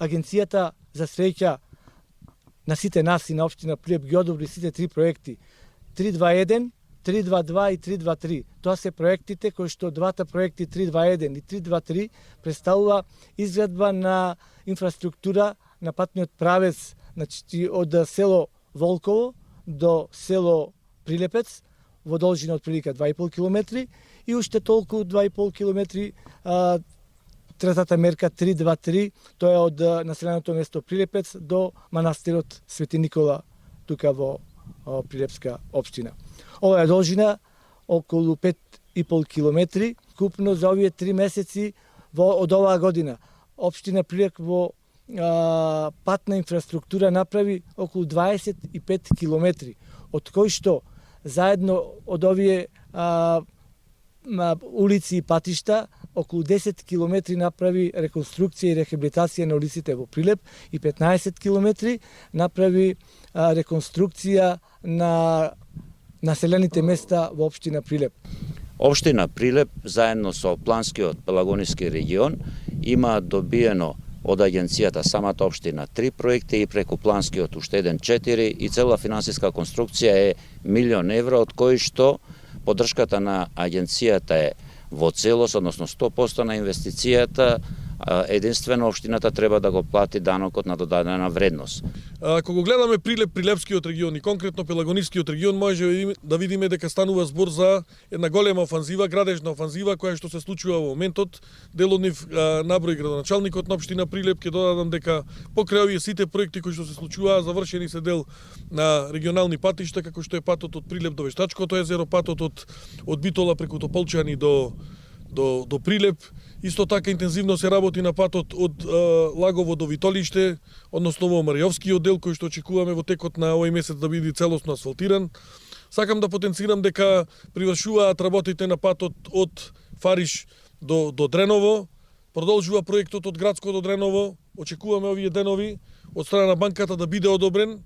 агенцијата за среќа на сите нас и на општина Прилеп ги одобри сите три проекти 321, 322 и 323. Тоа се проектите кои што двата проекти 321 и 323 представува изградба на инфраструктура на патниот правец, значи од село Волково до село Прилепец во должина од прилика 2,5 км и уште толку 2,5 км третата мерка 323, тоа е од населеното место Прилепец до манастирот Свети Никола тука во Прилепска општина. Ова е должина околу 5,5 км, купно за овие 3 месеци од оваа година. Општина Прилеп во патна инфраструктура направи околу 25 км, од кои што заедно од овие улици и патишта околу 10 км направи реконструкција и рехабилитација на улиците во Прилеп и 15 км направи реконструкција на населените места во општина Прилеп. Општина Прилеп заедно со Планскиот Пелагониски регион има добиено од агенцијата самата општина 3 проекти и преку Планскиот уште еден 4 и цела финансиска конструкција е 1 000 000 евра, од кои што поддршката на агенцијата е во целост, односно 100% на инвестицијата, единствено општината треба да го плати данокот на додадена вредност. Ако го гледаме Прилеп, Прилепскиот регион и конкретно Пелагонискиот регион, може да видиме дека станува збор за една голема офанзива, градежна офанзива која што се случува во моментот. Дел од нив наброи градоначалникот на општина Прилеп, ќе додадам дека покрај овие сите проекти кои што се случуваа, завршени се дел на регионални патишта, како што е патот од Прилеп до Вештачкото езеро, патот од Битола преку Тополчани до Прилеп. Исто така интензивно се работи на патот од Лагово до Витолиште, односно во Маријовскиот дел кој што очекуваме во текот на овој месец да биде целосно асфалтиран. Сакам да потенцирам дека привршуваат работите на патот од Фариш до Дреново, продолжува проектот од Градско до Дреново, очекуваме овие денови од страна на банката да биде одобрен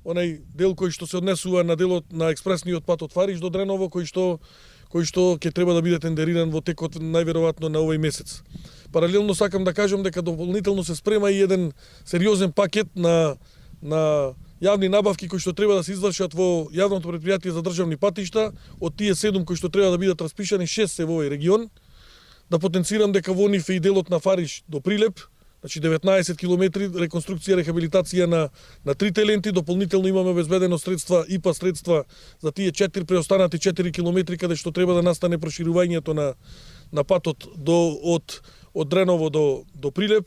онај дел кој што се однесува на делот на експресниот пат од Фариш до Дреново, кој што ќе треба да биде тендериран во текот најверојатно на овој месец. Паралелно сакам да кажам дека дополнително се спрема и еден сериозен пакет на јавни набавки кои што треба да се извршат во јавното претпријатие за државни патишта. Од тие 7 кои што треба да бидат распишани, 6 се во овој регион. Да потенцирам дека во нив е и делот на Фариш до Прилеп, значи 19 км реконструкција, рехабилитација на трите ленти. Дополнително имаме обезбедено средства, ИПА средства за тие 4 преостанати 4 км каде што треба да настане проширувањето на патот од Дреново до Прилеп.